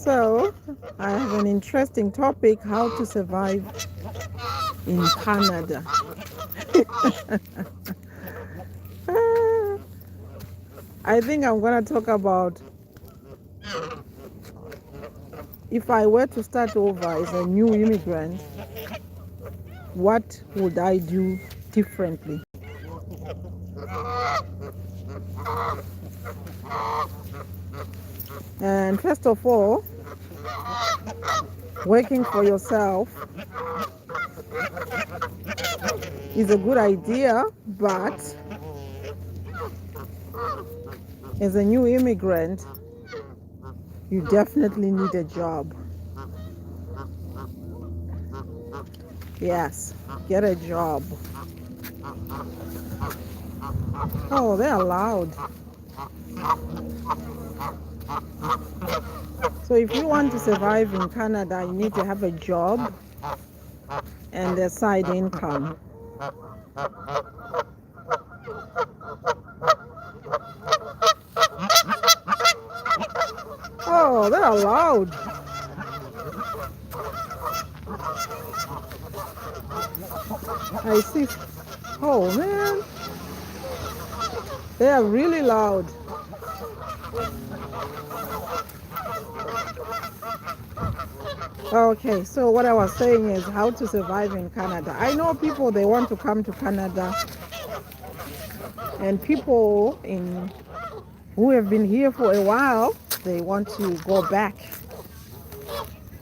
So, I have an interesting topic: how to survive in Canada. I think I'm going to talk about if I were to start over as a new immigrant, what would I do differently? And first of all, working for yourself is a good idea, but as a new immigrant, you definitely need a job. Yes, get a job. Oh, they're loud. So if you want to survive in Canada, you need to have a job and a side income. Oh, they're loud. I see. Oh man, they are really loud. Okay, so what I was saying is how to survive in Canada. I know people, they want to come to Canada, and people who have been here for a while, they want to go back.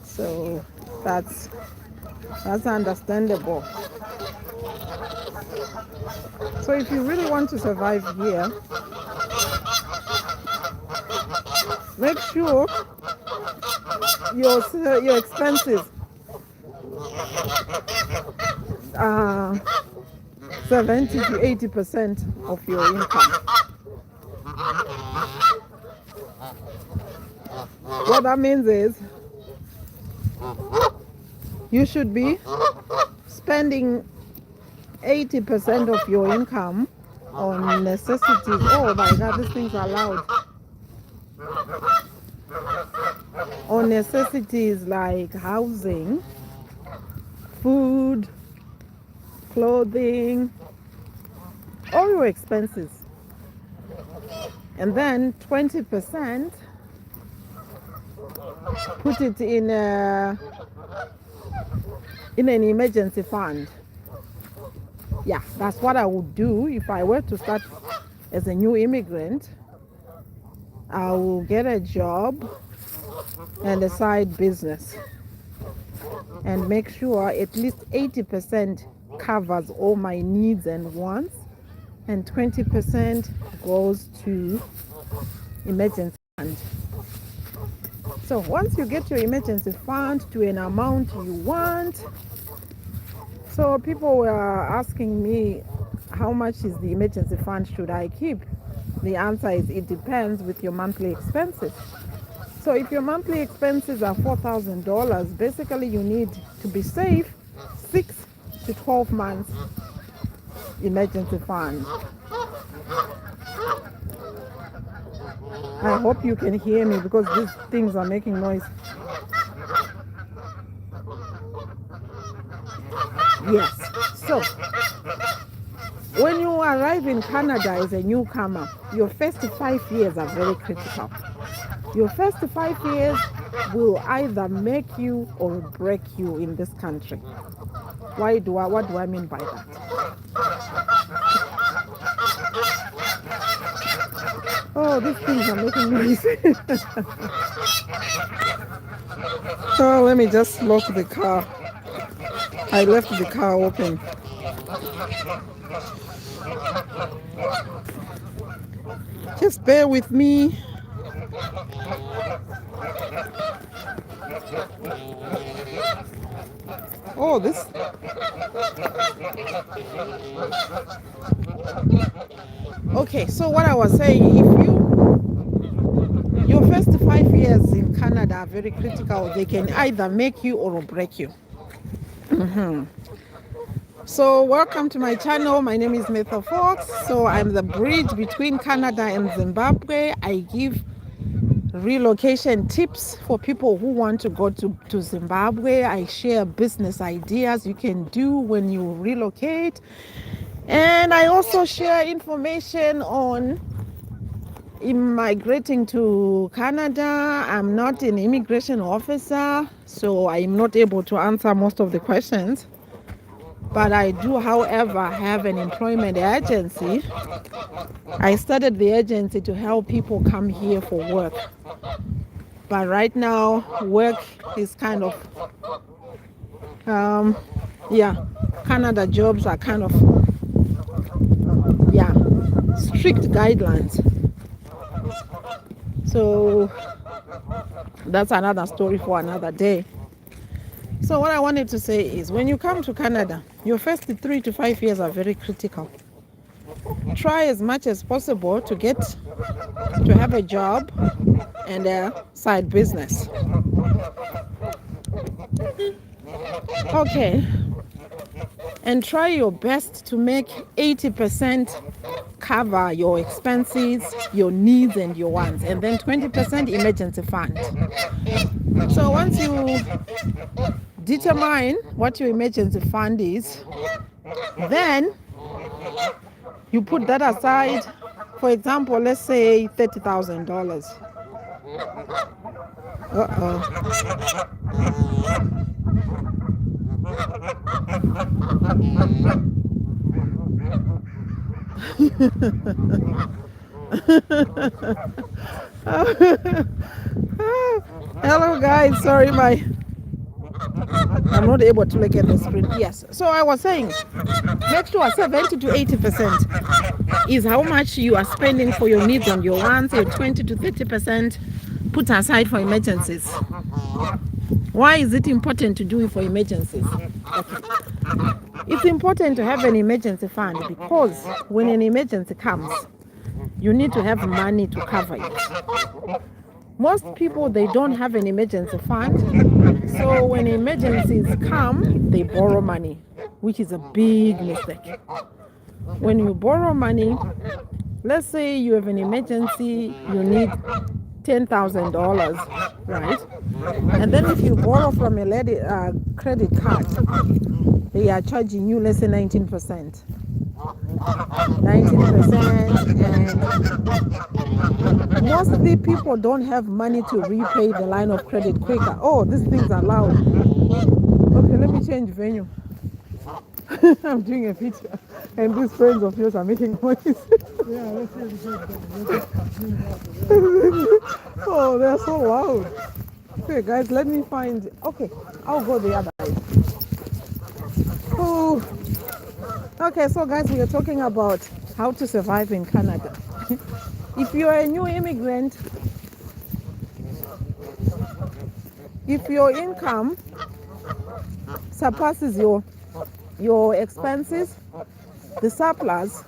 So that's understandable. So if you really want to survive here, make sure your expenses are 70 to 80% of your income. What that means is you should be spending 80% of your income on necessities. Oh my God, these things are loud. On necessities like housing, food, clothing, all your expenses. And then 20% put it in an emergency fund. Yeah, that's what I would do if I were to start as a new immigrant. I will get a job and a side business and make sure at least 80% covers all my needs and wants, and 20% goes to emergency fund. So once you get your emergency fund to an amount you want, so people were asking me, how much is the emergency fund should I keep? The answer is it depends with your monthly expenses. So if your monthly expenses are $4,000, basically you need to be safe 6 to 12 months emergency fund. I hope you can hear me because these things are making noise. Yes. So when you arrive in Canada as a newcomer, your first 5 years are very critical. Your first 5 years will either make you or break you in this country. What do I mean by that? Oh, these things are making noise. So let me just lock the car. I left the car open. Just bear with me. Oh, this. Okay, so what I was saying, if your first 5 years in Canada are very critical, they can either make you or break you. So welcome to my channel. My name is Metha Fox. So I'm the bridge between Canada and Zimbabwe. I give relocation tips for people who want to go to Zimbabwe. I share business ideas you can do when you relocate. And I also share information on immigrating to Canada. I'm not an immigration officer, so I'm not able to answer most of the questions. But I do, however, have an employment agency. I started the agency to help people come here for work. But right now, work is kind of, Canada jobs are kind of, strict guidelines. So that's another story for another day. So what I wanted to say is, when you come to Canada, your first 3 to 5 years are very critical. Try as much as possible to have a job and a side business. Okay. And try your best to make 80% cover your expenses, your needs, and your wants, and then 20% emergency fund. So once you determine what your emergency fund is, then you put that aside. For example, let's say $30,000. Hello guys, sorry, I'm not able to look at the screen. Yes, so I was saying, make sure 70 to 80% is how much you are spending for your needs and your wants. Your 20 to 30% put aside for emergencies. Why is it important to do it for emergencies? Okay. It's important to have an emergency fund because when an emergency comes, you need to have money to cover it. Most people, they don't have an emergency fund. So when emergencies come, they borrow money, which is a big mistake. When you borrow money, let's say you have an emergency, you need $10,000, right? And then if you borrow from a credit card, they are charging you, let's say 19%. 19%, and mostly people don't have money to repay the line of credit quicker. Oh, these things are loud. Okay, let me change venue. I'm doing a picture, and these friends of yours are making noise. Oh, they're so loud. Okay, guys, let me find. Okay, I'll go the other way. Oh. Okay, so guys, we are talking about how to survive in Canada. If you are a new immigrant, if your income surpasses your expenses, the surplus,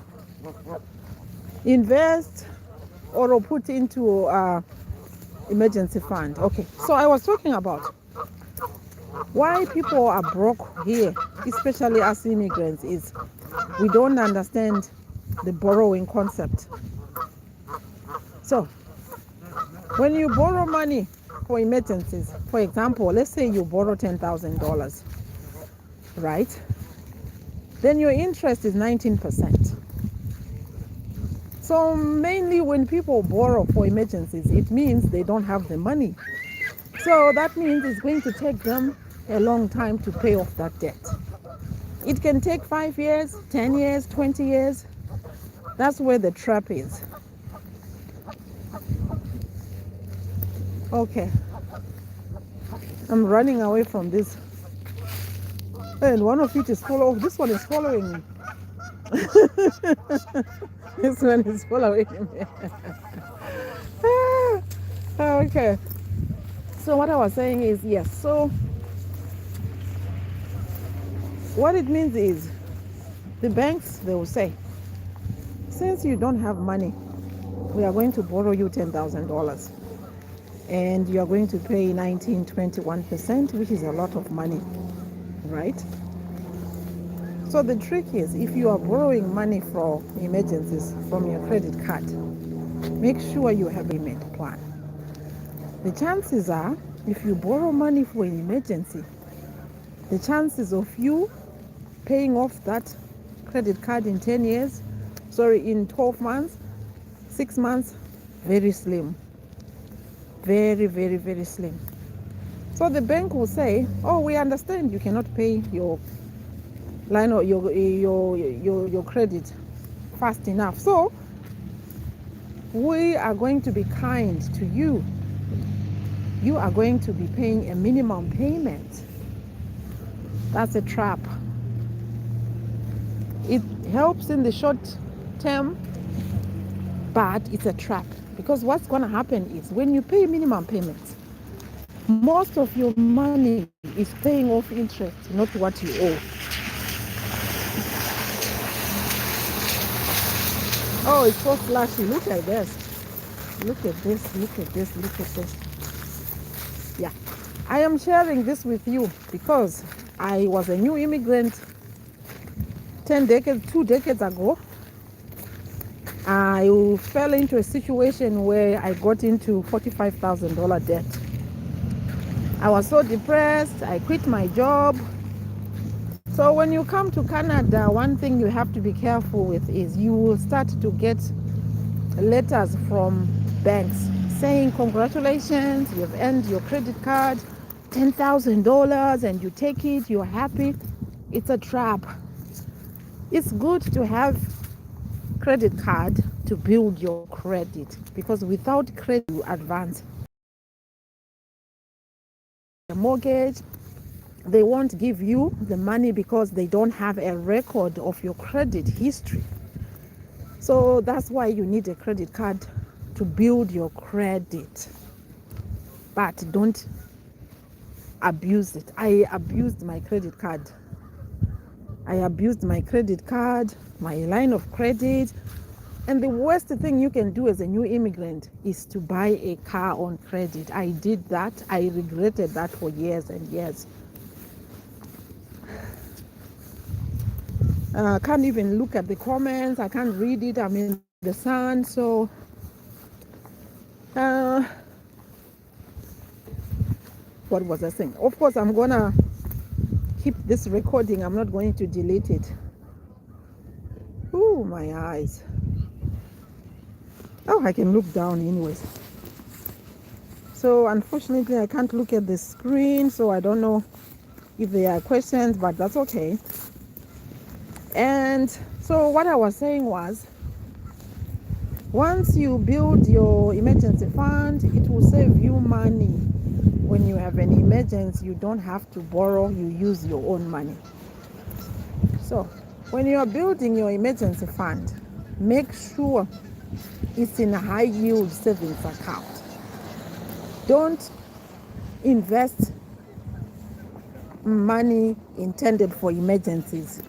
invest or put into emergency fund. Okay, so I was talking about why people are broke here, especially as immigrants, is we don't understand the borrowing concept. So when you borrow money for emergencies, for example, let's say you borrow $10,000, right? Then your interest is 19%. So mainly when people borrow for emergencies, it means they don't have the money. So that means it's going to take them a long time to pay off that debt. It can take 5 years, 10 years, 20 years. That's where the trap is. Okay. I'm running away from this. And one of it is this one is following me. This one is following me. Okay. So what I was saying is, yes, so what it means is the banks, they will say, since you don't have money, we are going to borrow you $10,000 and you are going to pay 19-21%, which is a lot of money, right? So the trick is, if you are borrowing money for emergencies from your credit card, make sure you have a payment plan. The chances are, if you borrow money for an emergency, the chances of you paying off that credit card in 10 years, in 12 months, 6 months, very slim. Very, very, very slim. So the bank will say, oh, we understand you cannot pay your line or your credit fast enough. So we are going to be kind to you. You are going to be paying a minimum payment. That's a trap. It helps in the short term, but it's a trap. Because what's going to happen is when you pay minimum payments, most of your money is paying off interest, not what you owe. Oh, it's so flashy. Look at this. Look at this. Look at this. Look at this. Yeah. I am sharing this with you because I was a new immigrant 2 decades ago. I fell into a situation where I got into $45,000 debt. I was so depressed. I quit my job. So when you come to Canada, one thing you have to be careful with is you will start to get letters from banks saying, congratulations, you've earned your credit card, $10,000, and you take it, you're happy. It's a trap. It's good to have credit card to build your credit, because without credit you advance a mortgage. They won't give you the money because they don't have a record of your credit history. So that's why you need a credit card to build your credit. But don't abuse it. I abused my credit card. My line of credit. And the worst thing you can do as a new immigrant is to buy a car on credit. I did that. I regretted that for years and years. I can't even look at the comments. I can't read it. I'm in the sun. So what was I saying? Of course, I'm gonna keep this recording. I'm not going to delete it. Oh, my eyes. Oh, I can look down anyways. So unfortunately, I can't look at the screen, so I don't know if there are questions, but that's okay. And so what I was saying was, once you build your emergency fund, it will save you money. When you have an emergency, you don't have to borrow, you use your own money. So when you are building your emergency fund, make sure it's in a high yield savings account. Don't invest money intended for emergencies.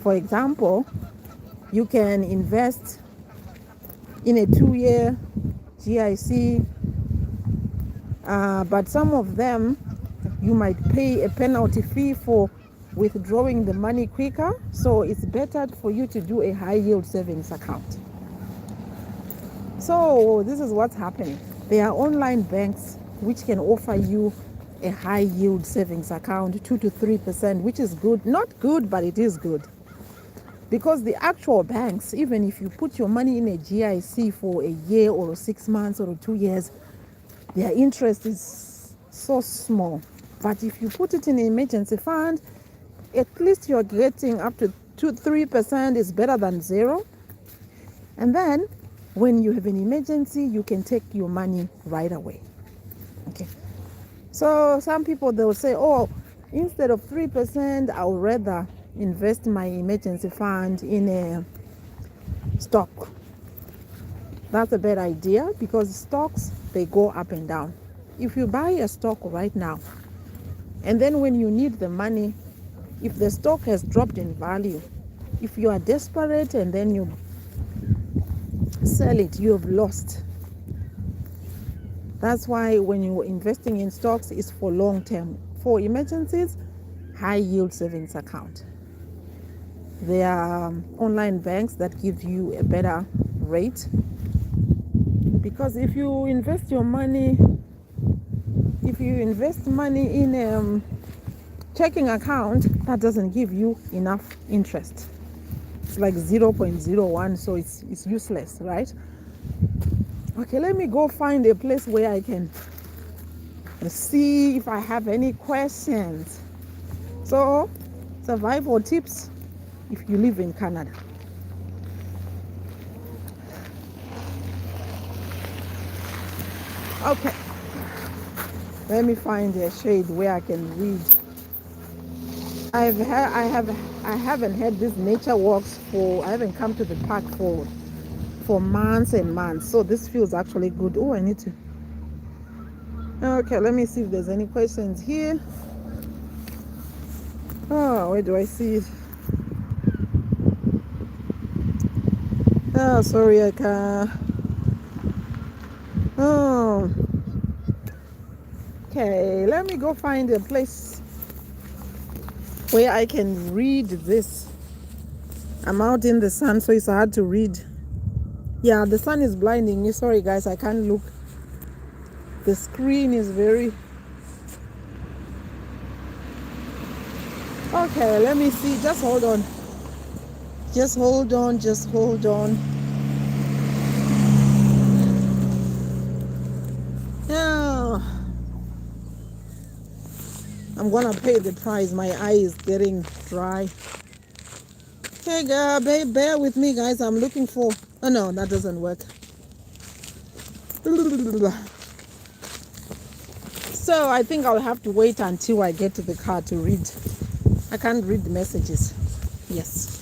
For example, you can invest in a 2-year GIC, but some of them you might pay a penalty fee for withdrawing the money quicker. So it's better for you to do a high yield savings account. So this is what's happening. There are online banks which can offer you a high yield savings account, 2 to 3%, which is good. Not good, but it is good. Because the actual banks, even if you put your money in a GIC for a year or 6 months or 2 years, their interest is so small. But if you put it in an emergency fund, at least you're getting up to 2-3% is better than zero. And then when you have an emergency, you can take your money right away. Okay. So some people, they'll say, oh, instead of 3%, I would rather invest my emergency fund in a stock. That's a bad idea, because stocks, they go up and down. If you buy a stock right now, and then when you need the money, if the stock has dropped in value, if you are desperate and then you sell it, you have lost. That's why when you're investing in stocks, it's for long term. For emergencies, high yield savings account. There are online banks that give you a better rate, because if you invest your money if you invest money in a checking account, that doesn't give you enough interest. It's like 0.01, so it's useless, right? Okay, let me go find a place where I can see if I have any questions. So, survival tips if you live in Canada. Okay, let me find a shade where I can read. I haven't had these nature walks I haven't come to the park for months and months, so this feels actually good. Oh, I need to. Okay, let me see if there's any questions here. Oh, where do I see it? Oh, sorry, I can't. Oh, okay, let me go find a place where I can read this. I'm out in the sun, so it's hard to read. Yeah, the sun is blinding me. Sorry, guys, I can't look. The screen is very... Okay, let me see. Just hold on. Just hold on. Just hold on. Yeah. I'm gonna pay the price. My eye is getting dry. Okay, girl, bear with me, guys. I'm looking for... Oh, no, that doesn't work. So I think I'll have to wait until I get to the car to read. I can't read the messages. Yes.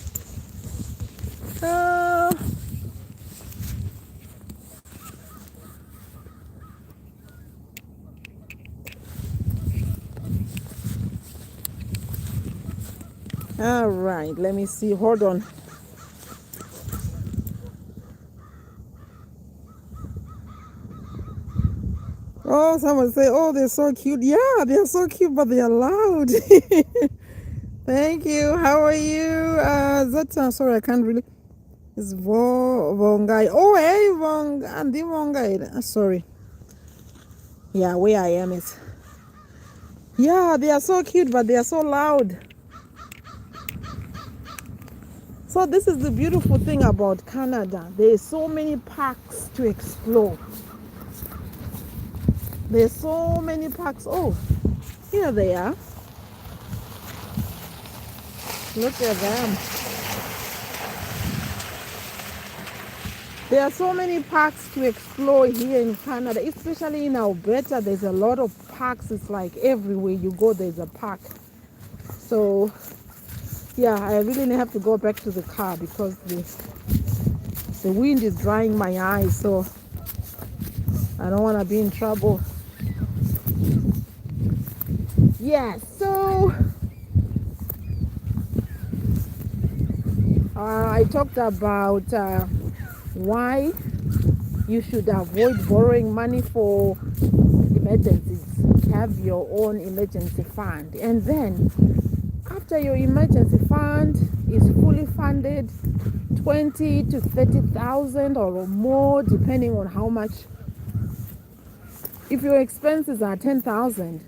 All right, let me see. Hold on. Oh, someone say, oh, they're so cute. Yeah, they're so cute, but they're loud. Thank you. How are you? Sorry, I can't really. It's Vongai. Oh, hey, Andy Vongai. Sorry. Yeah, where I am is. Yeah, they are so cute, but they are so loud. So this is the beautiful thing about Canada. There's so many parks to explore. There's so many parks. Oh, here they are. Look at them. There are so many parks to explore here in Canada, especially in Alberta. There's a lot of parks. It's like everywhere you go, there's a park. So, yeah, I really have to go back to the car because the wind is drying my eyes. So, I don't want to be in trouble. Yeah, so I talked about why you should avoid borrowing money for emergencies. Have your own emergency fund, and then after your emergency fund is fully funded, 20 to 30,000 or more, depending on how much. If your expenses are 10,000,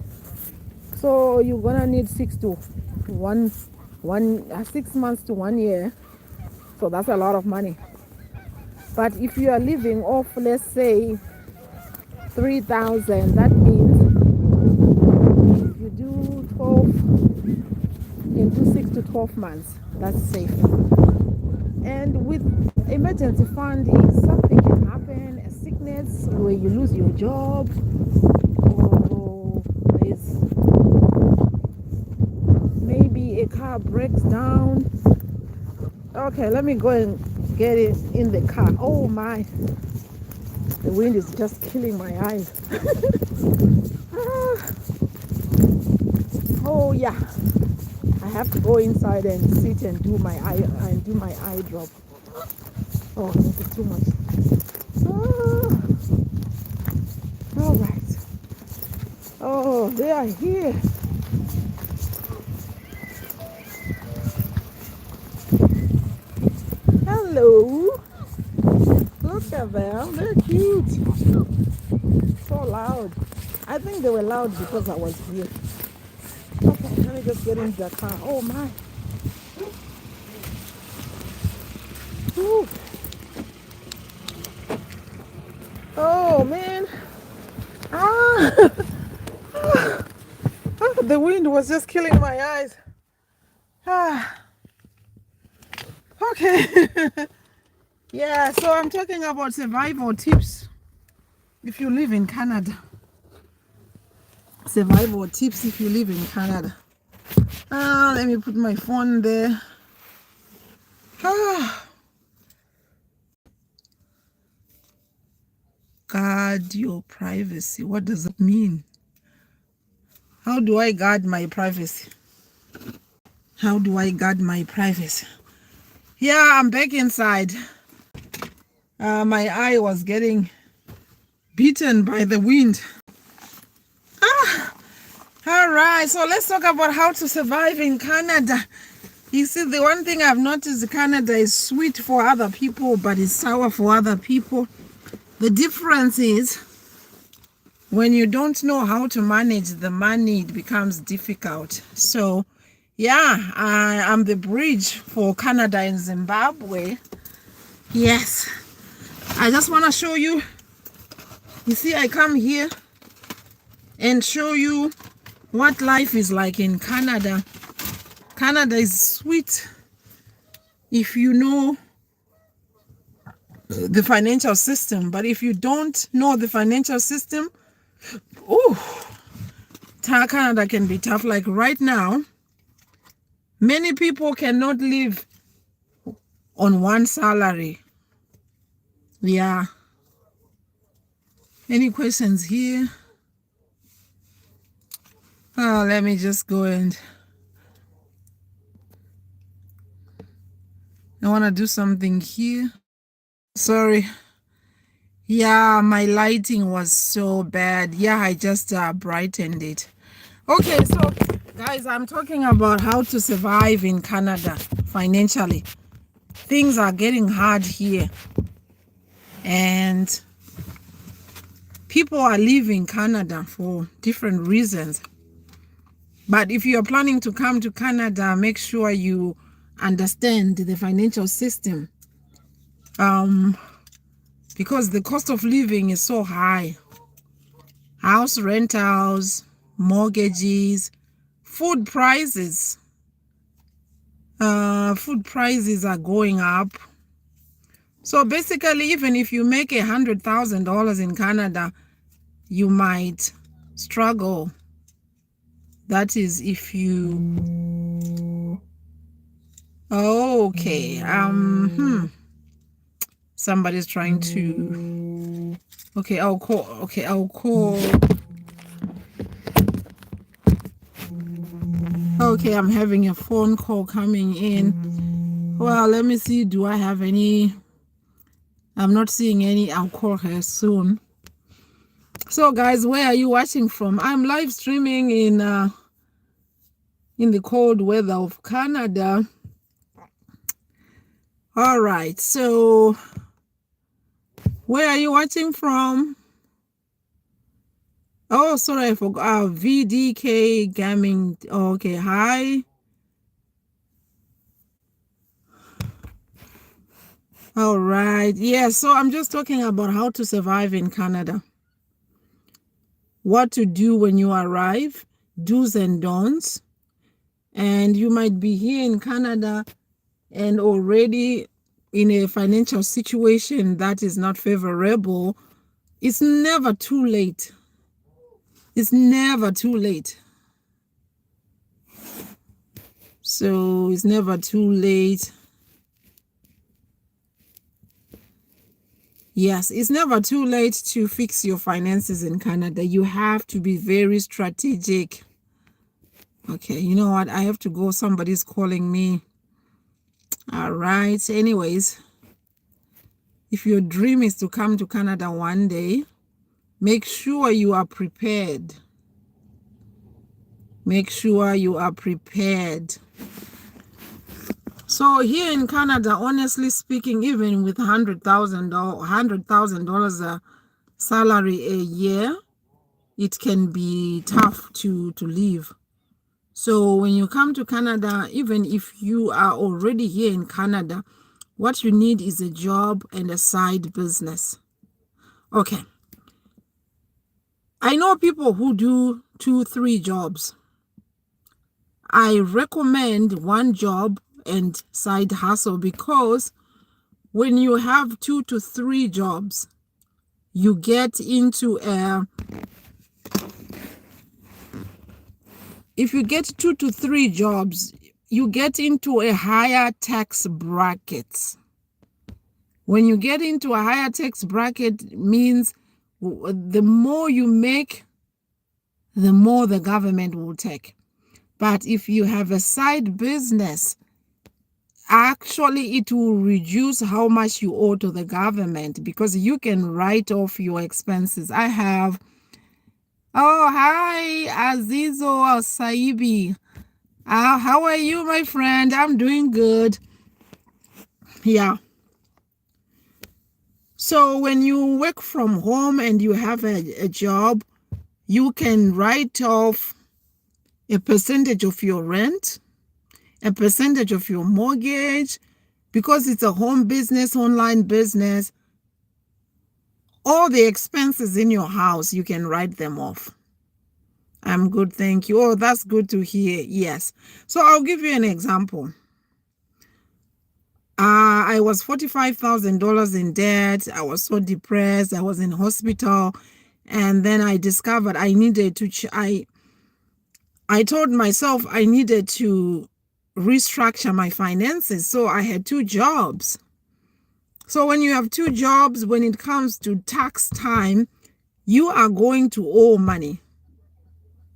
so you're gonna need 6 months to 1 year. So that's a lot of money. But if you are living off, let's say 3,000, that means if you do 12, you can do 6 to 12 months. That's safe. And with emergency fund, if something can happen, a sickness where you lose your job, or there's maybe a car breaks down. Okay, let me go and get it in the car. Oh my, the wind is just killing my eyes. Oh yeah, I have to go inside and sit and do my eye drop. Oh, this is too much. All right. Oh, they are here. Hello. Look at them. They're cute. So loud. I think they were loud because I was here. Okay, let me just get into the car. Oh my. Whew. Oh man. Ah. The wind was just killing my eyes. Ah. Okay. Yeah, so I'm talking about survival tips if you live in Canada. Survival tips if you live in Canada. Let me put my phone there. Guard your privacy. What does it mean? How do I guard my privacy? How do I guard my privacy? Yeah, I'm back inside. My eye was getting beaten by the wind. All right, so let's talk about how to survive in Canada. You see, the one thing I've noticed, Canada is sweet for other people, but it's sour for other people. The difference is when you don't know how to manage the money, it becomes difficult. So, yeah, I'm the bridge for Canada and Zimbabwe. Yes, I just want to show you. You see, I come here and show you what life is like in Canada. Canada is sweet if you know the financial system, but if you don't know the financial system, Canada can be tough. Like right now, many people cannot live on one salary. Yeah. Any questions here? Let me just go and I want to do something here. Sorry. Yeah, my lighting was so bad. Yeah, I just brightened it. Okay, so guys, I'm talking about how to survive in Canada financially. Things are getting hard here. And people are leaving Canada for different reasons. But if you're planning to come to Canada, make sure you understand the financial system. Because the cost of living is so high. House rentals, mortgages, food prices. Food prices are going up. So basically, even if you make $100,000 in Canada, you might struggle. That is if you... Okay. Somebody's trying to... Okay, I'll call. Okay, I'll call. Okay, I'm having a phone call coming in. Well, let me see. Do I have any? I'm not seeing any. I'll call her soon. So, guys, where are you watching from? I'm live streaming in the cold weather of Canada. All right. So, where are you watching from? Oh, sorry, I forgot. VDK Gaming. Okay, hi. All right. Yeah, so I'm just talking about how to survive in Canada. What to do when you arrive, do's and don'ts. And you might be here in Canada and already in a financial situation that is not favorable. It's never too late. It's never too late. So it's never too late. Yes, it's never too late to fix your finances in Canada. You have to be very strategic. Okay, you know what? I have to go. Somebody's calling me. All right. Anyways, if your dream is to come to Canada one day, make sure you are prepared. Make sure you are prepared. So here in Canada, honestly speaking, even with $100,000 salary a year, it can be tough to live. So when you come to Canada, even if you are already here in Canada, what you need is a job and a side business. Okay. I know people who do 2-3 jobs. I recommend one job and side hustle, because when you have 2 to 3 jobs, you get into if you get 2 to 3 jobs, you get into a higher tax bracket. When you get into a higher tax bracket, means the more you make, the more the government will take. But if you have a side business, actually it will reduce how much you owe to the government, because you can write off your expenses. I have, oh, hi, Azizo Saibi. How are you, my friend? I'm doing good. Yeah. So when you work from home and you have a job, you can write off a percentage of your rent, a percentage of your mortgage, because it's a home business, online business. All the expenses in your house, you can write them off. I'm good, thank you. Oh, that's good to hear. Yes. So I'll give you an example. I was $45,000 in debt. I was so depressed. I was in hospital. And then I discovered I needed to, I told myself I needed to restructure my finances. So I had 2 jobs. So when you have 2 jobs, when it comes to tax time, you are going to owe money.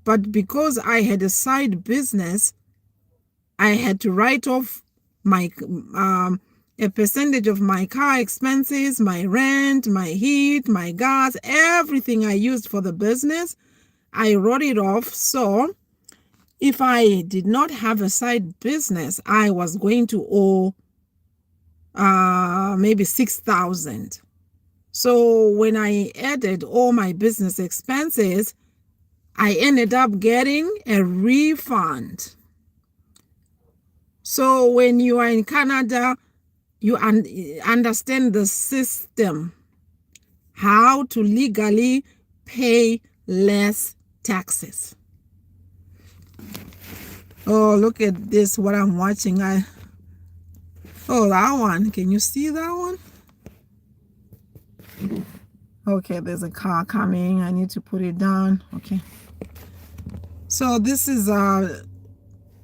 But because I had a side business, I had to write off my a percentage of my car expenses, my rent, my heat, my gas, everything I used for the business, I wrote it off. So if I did not have a side business, I was going to owe maybe $6,000. So when I added all my business expenses, I ended up getting a refund. So when you are in Canada, you understand the system, how to legally pay less taxes. Oh, look at this, what I'm watching. Oh, that one. Can you see that one? Okay, there's a car coming. I need to put it down. Okay. So this is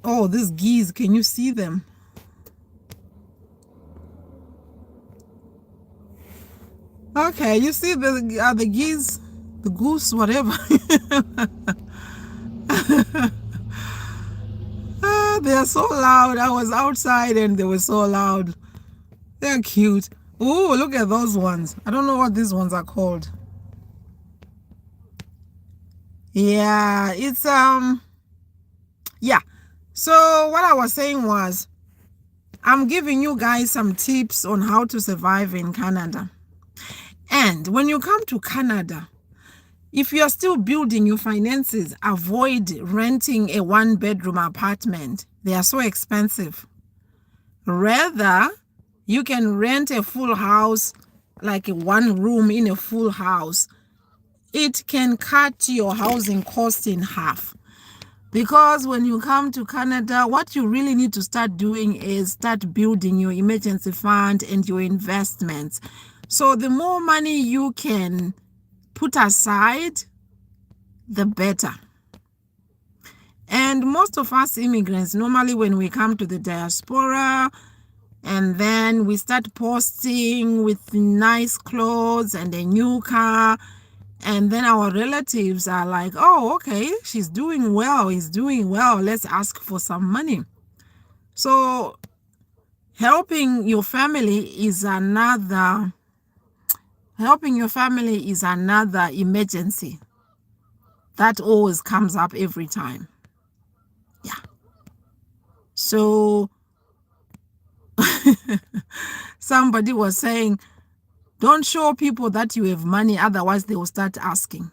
oh, these geese, can you see them? Okay, you see the geese, the goose, whatever. They are so loud. I was outside and they were so loud. They're cute. Oh, look at those ones. I don't know what these ones are called. Yeah, it's yeah. So what I was saying was, I'm giving you guys some tips on how to survive in Canada. And when you come to Canada, if you're still building your finances, avoid renting a 1-bedroom apartment. They are so expensive. Rather, you can rent a full house, like a 1 room in a full house. It can cut your housing cost in half. Because when you come to Canada, what you really need to start doing is start building your emergency fund and your investments. So the more money you can put aside, the better. And most of us immigrants, normally when we come to the diaspora, and then we start posting with nice clothes and a new car, and then our relatives are like, oh, okay, she's doing well, he's doing well, let's ask for some money. So helping your family is another emergency that always comes up every time. Yeah. So somebody was saying, don't show people that you have money, otherwise they will start asking.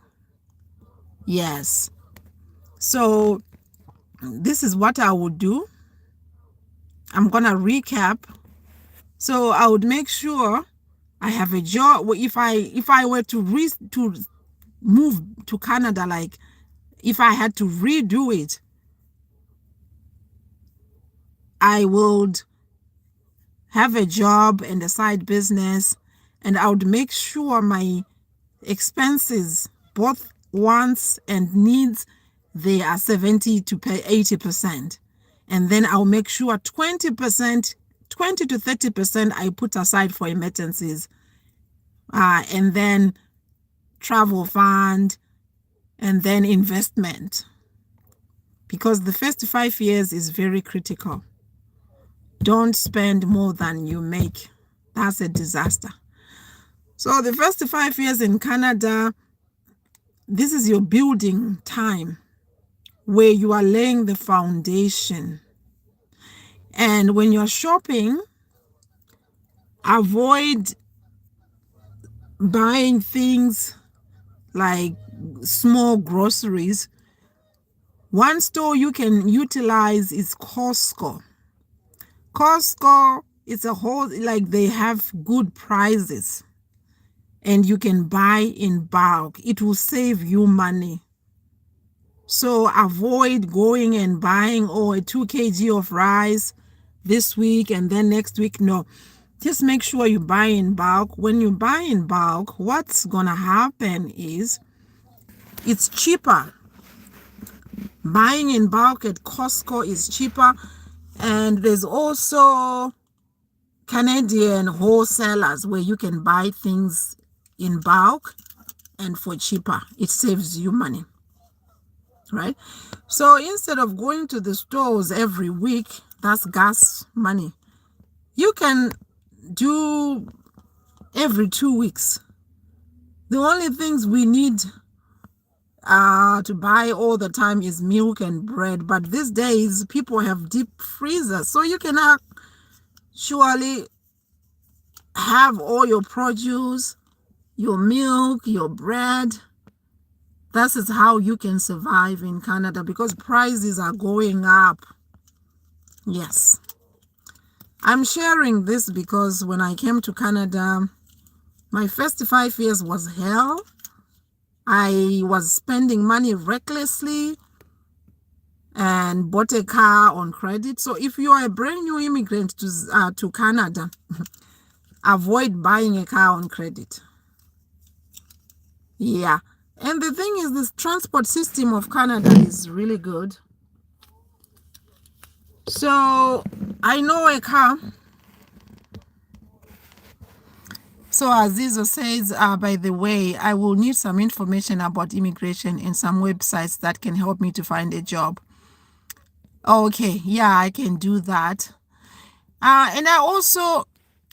Yes. So this is what I would do. I'm gonna recap. So I would make sure I have a job. If I were to move to Canada, like if I had to redo it, I would have a job and a side business, and I would make sure my expenses, both wants and needs, they are 70 to 80%. And then I'll make sure 20%, 20 to 30% I put aside for emergencies. And then travel fund, and then investment. Because the first 5 years is very critical. Don't spend more than you make. That's a disaster. So the first 5 years in Canada, this is your building time where you are laying the foundation. And when you're shopping, avoid buying things like small groceries. One store you can utilize is Costco. Costco, it's a whole, like they have good prices and you can buy in bulk. It will save you money. So avoid going and buying, a 2 kg of rice this week and then next week. No, just make sure you buy in bulk. When you buy in bulk, what's gonna happen is it's cheaper. Buying in bulk at Costco is cheaper. And there's also Canadian wholesalers where you can buy things in bulk and for cheaper. It saves you money, right? So instead of going to the stores every week, that's gas money. You can do every 2 weeks. The only things we need to buy all the time is milk and bread. But these days, people have deep freezers. So you can surely have all your produce, your milk, your bread. That is how you can survive in Canada because prices are going up. Yes. I'm sharing this because when I came to Canada, my first 5 years was hell. I was spending money recklessly and bought a car on credit. So if you are a brand new immigrant to Canada, avoid buying a car on credit. Yeah. And the thing is, this transport system of Canada is really good. So I know a car. So Azizo says, by the way, I will need some information about immigration and some websites that can help me to find a job. Okay, yeah, I can do that. And I also,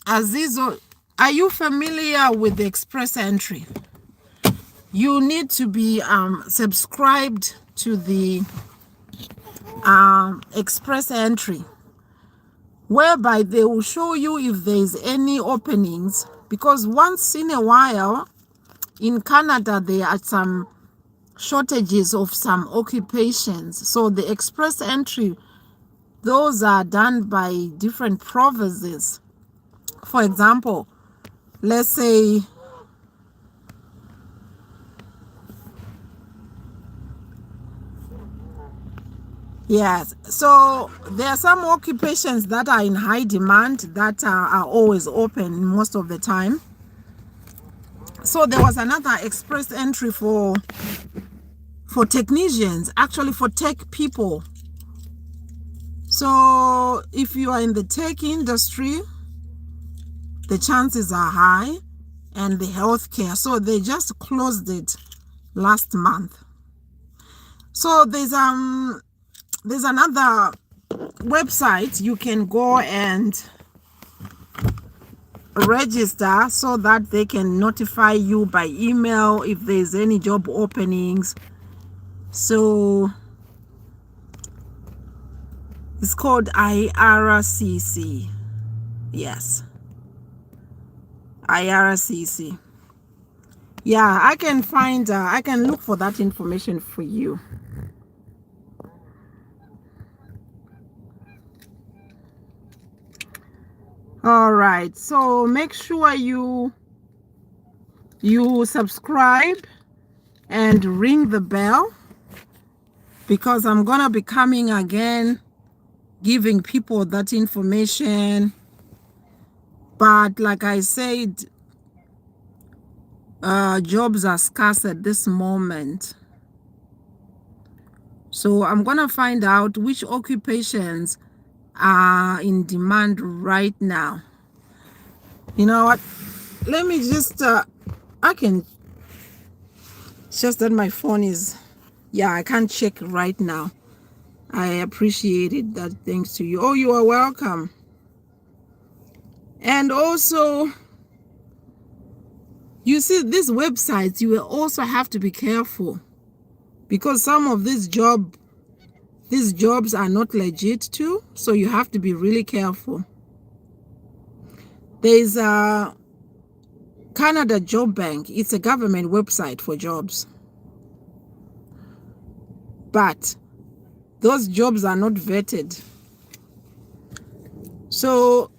Azizo, are you familiar with the Express Entry? You need to be subscribed to the Express Entry, whereby they will show you if there is any openings, because once in a while in Canada there are some shortages of some occupations. So the Express Entry, those are done by different provinces. For example, let's say yes, so there are some occupations that are in high demand that are always open most of the time. So there was another Express Entry for technicians, actually for tech people. So if you are in the tech industry, the chances are high, and the healthcare. So they just closed it last month. So there's another website you can go and register so that they can notify you by email if there's any job openings. So it's called IRCC. Yes, IRCC. Yeah, I can find, I can look for that information for you. All right, so make sure you subscribe and ring the bell, because I'm gonna be coming again giving people that information. But like I said, jobs are scarce at this moment. So I'm gonna find out which occupations are in demand right now. You know what? Let me just, I can, it's just that my phone is, yeah, I can't check right now. I appreciate it. That thanks to you. Oh, you are welcome. And also, you see, these websites, you will also have to be careful, because some of these jobs are not legit too. So you have to be really careful. There's a Canada Job Bank. It's a government website for jobs, but those jobs are not vetted. So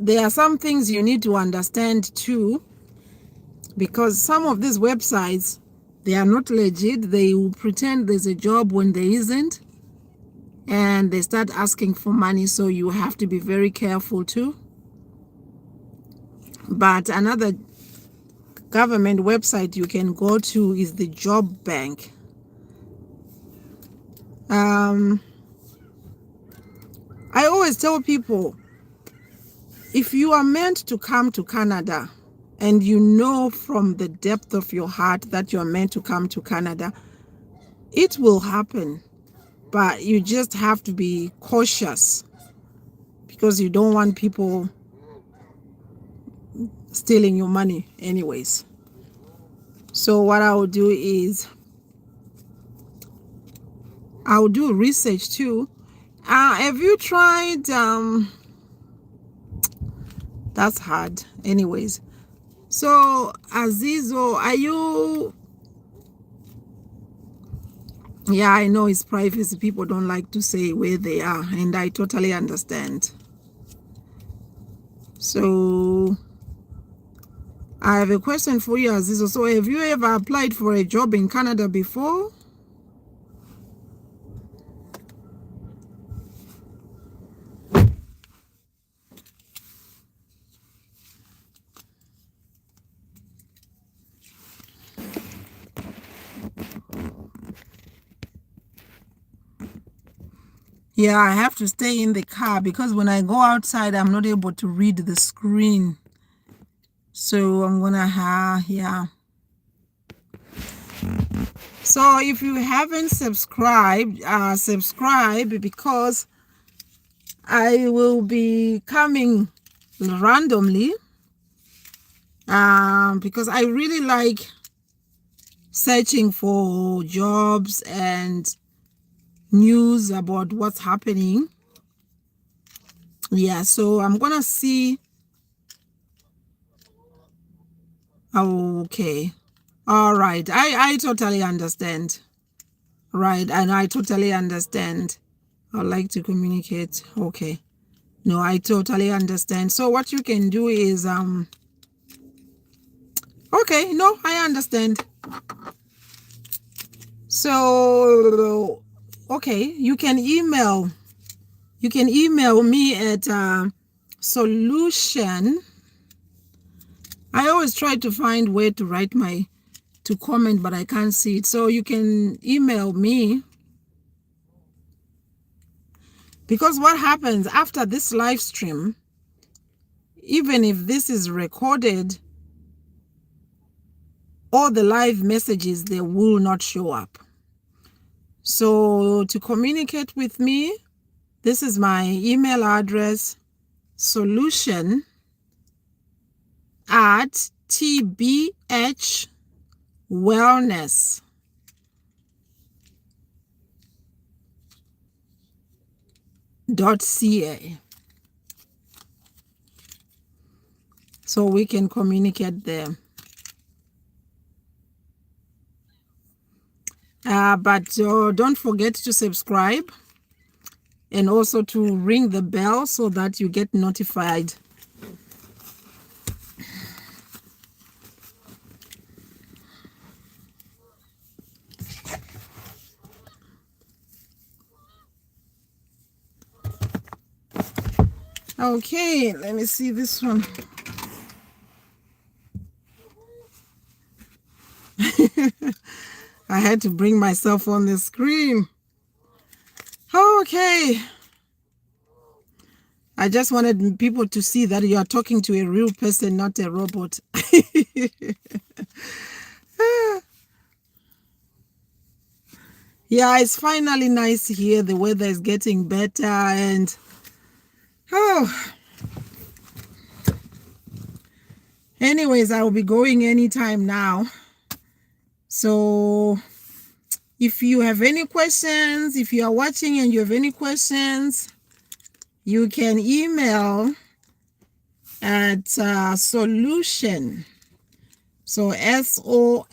there are some things you need to understand too, because some of these websites, they are not legit. They will pretend there's a job when there isn't, and they start asking for money. So you have to be very careful too. But another government website you can go to is the Job Bank. I always tell people, if you are meant to come to Canada, and you know from the depth of your heart that you are meant to come to Canada, it will happen. But you just have to be cautious, because you don't want people stealing your money anyways. So what I will do is, I'll do research too. Have you tried, that's hard anyways. So Azizo, are you, yeah, I know it's privacy. People don't like to say where they are, and I totally understand. So I have a question for you, Azizo. So have you ever applied for a job in Canada before? Yeah, I have to stay in the car, because when I go outside, I'm not able to read the screen. So I'm gonna have, yeah. So if you haven't subscribed, subscribe, because I will be coming randomly, because I really like searching for jobs and news about what's happening. Yeah, so I'm gonna see. Okay, all right, I totally understand. Right, and I totally understand. I like to communicate. Okay, no, I totally understand. So what you can do is, okay, no, I understand. So okay, you can email me at solution. I always try to find where to write to comment, but I can't see it. So you can email me, because what happens after this live stream, even if this is recorded, all the live messages, they will not show up. So to communicate with me, this is my email address, solution@tbhwellness.ca. So we can communicate there. But don't forget to subscribe and also to ring the bell so that you get notified. Okay, let me see this one. I had to bring myself on the screen. Okay. I just wanted people to see that you are talking to a real person, not a robot. Yeah, it's finally nice here. The weather is getting better and anyways, I will be going anytime now. So if you have any questions, if you are watching and you have any questions, you can email at solution. So SOLUTION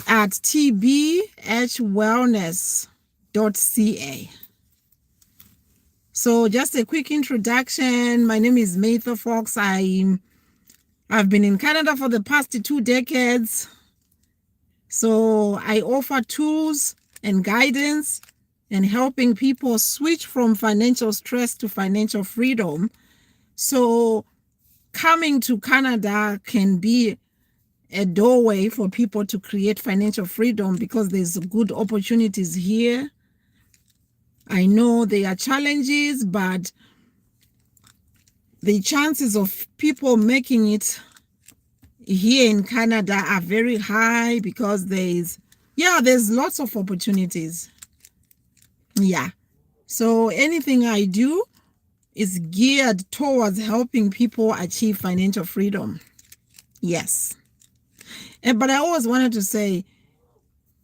at tbhwellness.ca. So just a quick introduction. My name is Maytha Fox. I've been in Canada for the past 2 decades. So I offer tools and guidance and helping people switch from financial stress to financial freedom. So coming to Canada can be a doorway for people to create financial freedom because there's good opportunities here. I know there are challenges, but the chances of people making it here in Canada are very high because there's lots of opportunities. Yeah. So anything I do is geared towards helping people achieve financial freedom. Yes. But I always wanted to say,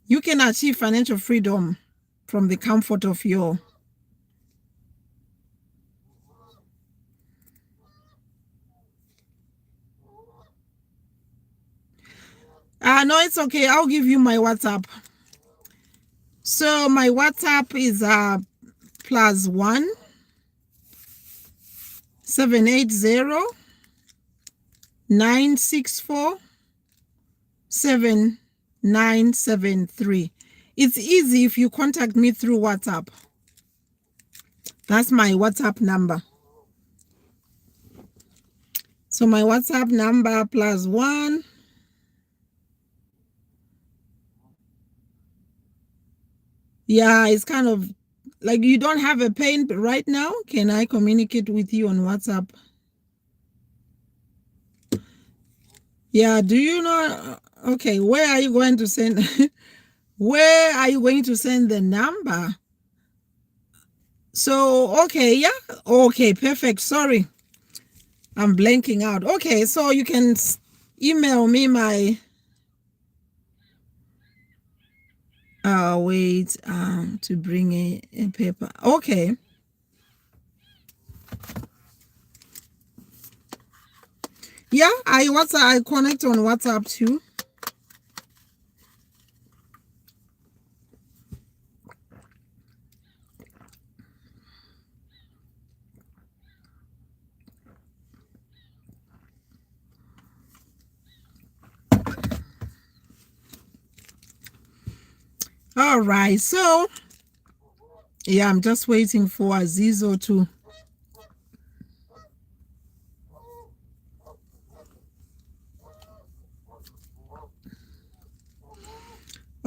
you can achieve financial freedom from the comfort of your no, it's okay. I'll give you my WhatsApp. So my WhatsApp is +1 780 964 7973. It's easy if you contact me through WhatsApp. That's my WhatsApp number. So my WhatsApp number +1 yeah, it's kind of like you don't have a pain right now. Can I communicate with you on WhatsApp? Yeah, do you know? Okay, where are you going to send? Where are you going to send the number? So, okay, yeah. Okay, perfect. Sorry. I'm blanking out. Okay, so you can email me my wait to bring a paper. Okay. Yeah, I connect on WhatsApp too. All right, so yeah, I'm just waiting for Azizo to.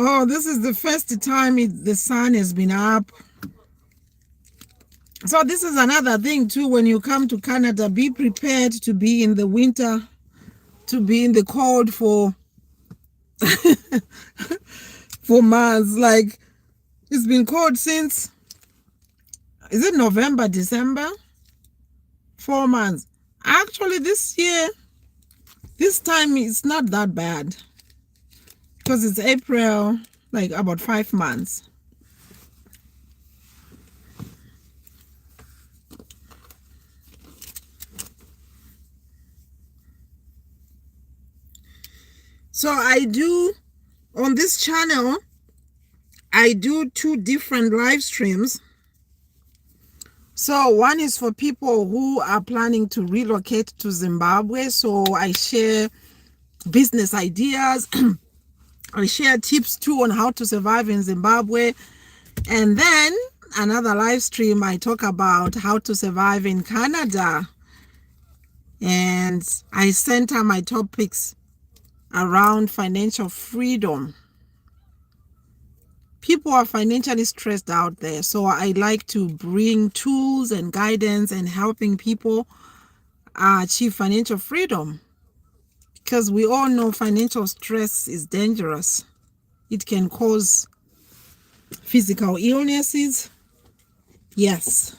Oh, this is the first time the sun has been up. So this is another thing too. When you come to Canada, be prepared to be in the winter, to be in the cold for for months. Like it's been cold since, is it November, December? 4 months. Actually, this year, this time it's not that bad because it's April, like about 5 months. So I do, on this channel, I do 2 different live streams. So one is for people who are planning to relocate to Zimbabwe. So I share business ideas. I share tips too on how to survive in Zimbabwe. And then another live stream, I talk about how to survive in Canada. And I center my topics around financial freedom. People are financially stressed out there. So I like to bring tools and guidance and helping people achieve financial freedom. Because we all know financial stress is dangerous. It can cause physical illnesses. Yes.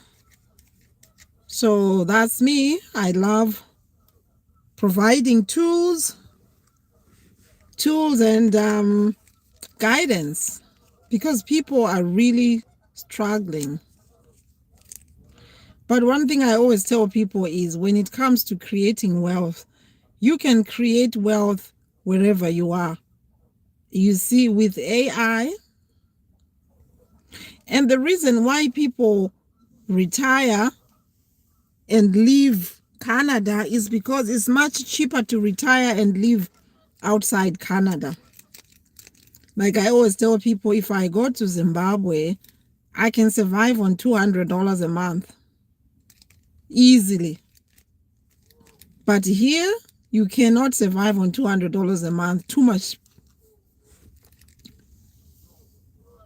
So that's me. I love providing tools and guidance, because people are really struggling. But one thing I always tell people is, when it comes to creating wealth, you can create wealth wherever you are. You see, with AI, and the reason why people retire and leave Canada is because it's much cheaper to retire and live outside Canada. Like I always tell people, if I go to Zimbabwe, I can survive on $200 a month easily. But here, you cannot survive on $200 a month, too much.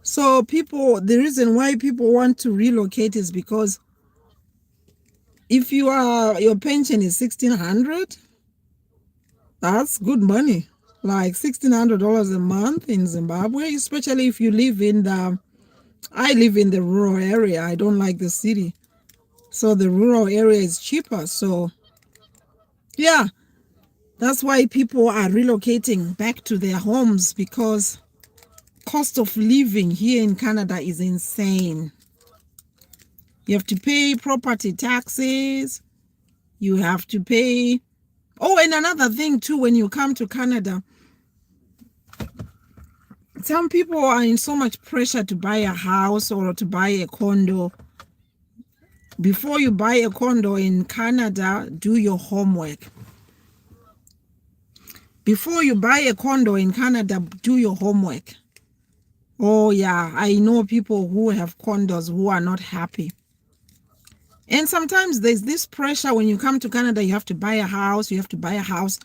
So people, the reason why people want to relocate is because if your pension is $1,600, that's good money. Like $1,600 a month in Zimbabwe, especially if you live in I live in the rural area. I don't like the city. So the rural area is cheaper. So yeah, that's why people are relocating back to their homes, because cost of living here in Canada is insane. You have to pay property taxes. You have to pay. Oh, and another thing too, when you come to Canada, some people are in so much pressure to buy a house or to buy a condo. Before you buy a condo in Canada, do your homework. Before you buy a condo in Canada, do your homework. Oh yeah, I know people who have condos who are not happy. And sometimes there's this pressure when you come to Canada, you have to buy a house, you have to buy a house.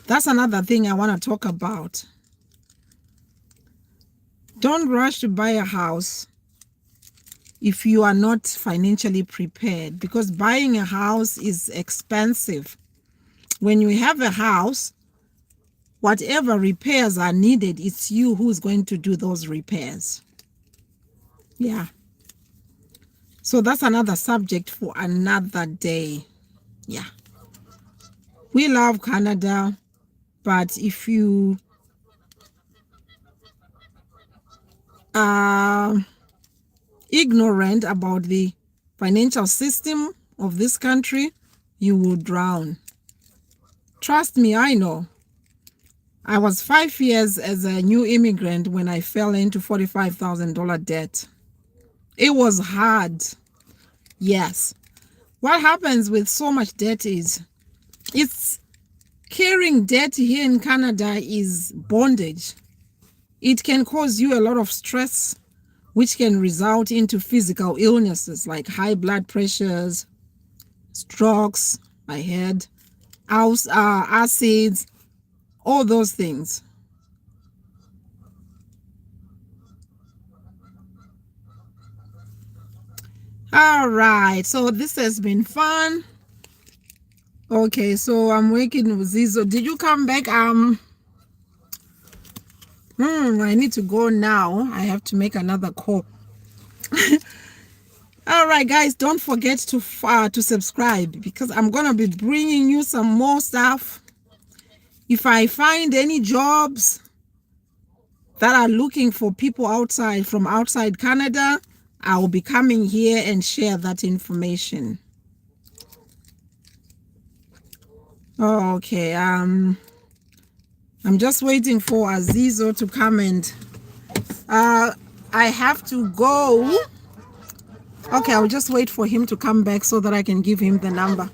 That's another thing I want to talk about. Don't rush to buy a house if you are not financially prepared, because buying a house is expensive. When you have a house, whatever repairs are needed, it's you who's going to do those repairs. Yeah. So that's another subject for another day. Yeah. We love Canada, but if you are ignorant about the financial system of this country, you will drown. Trust me, I know. I was 5 years as a new immigrant when I fell into $45,000 debt. It was hard. Yes. What happens with so much debt is, carrying debt here in Canada is bondage. It can cause you a lot of stress, which can result into physical illnesses like high blood pressures, strokes, I had, acids, all those things. All right, so this has been fun. Okay, so I'm working with Zizo. Did you come back? I need to go now. I have to make another call. All right, guys, don't forget to subscribe, because I'm gonna be bringing you some more stuff. If I find any jobs that are looking for people from outside Canada, I will be coming here and share that information. Okay, I'm just waiting for Azizo to come and I have to go. Okay, I'll just wait for him to come back so that I can give him the number.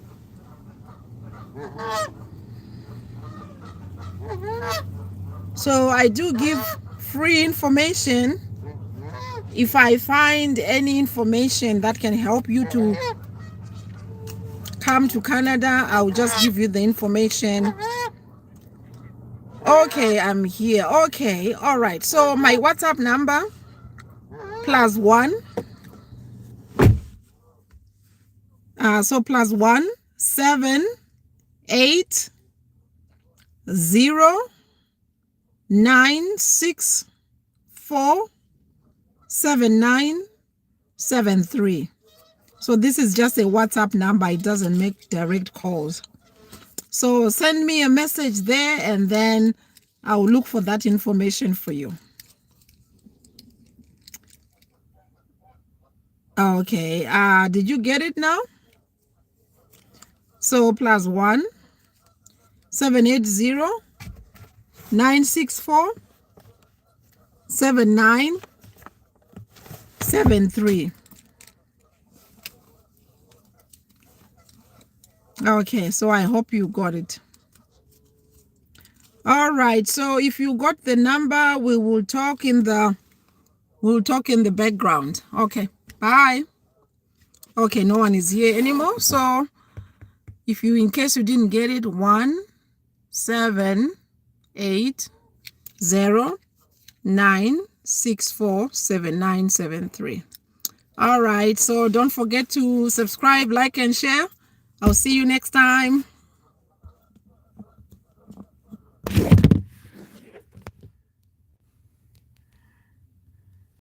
So I do give free information. If I find any information that can help you to come to Canada, I'll just give you the information. Okay, I'm here. Okay, all right. So my WhatsApp number +1. +1 7 8 0 9 6 4 7 9 7 3. So this is just a WhatsApp number. It doesn't make direct calls. So send me a message there and then I'll look for that information for you. Okay, did you get it now? So +1 780 964 7973. Okay, so I hope you got it. All right, so if you got the number, we will talk in the background. Okay, bye. Okay, no one is here anymore. So if you, in case you didn't get it, 1 7 8 0 9 6 4 7 9 7 3. All right, so don't forget to subscribe, like, and share. I'll see you next time.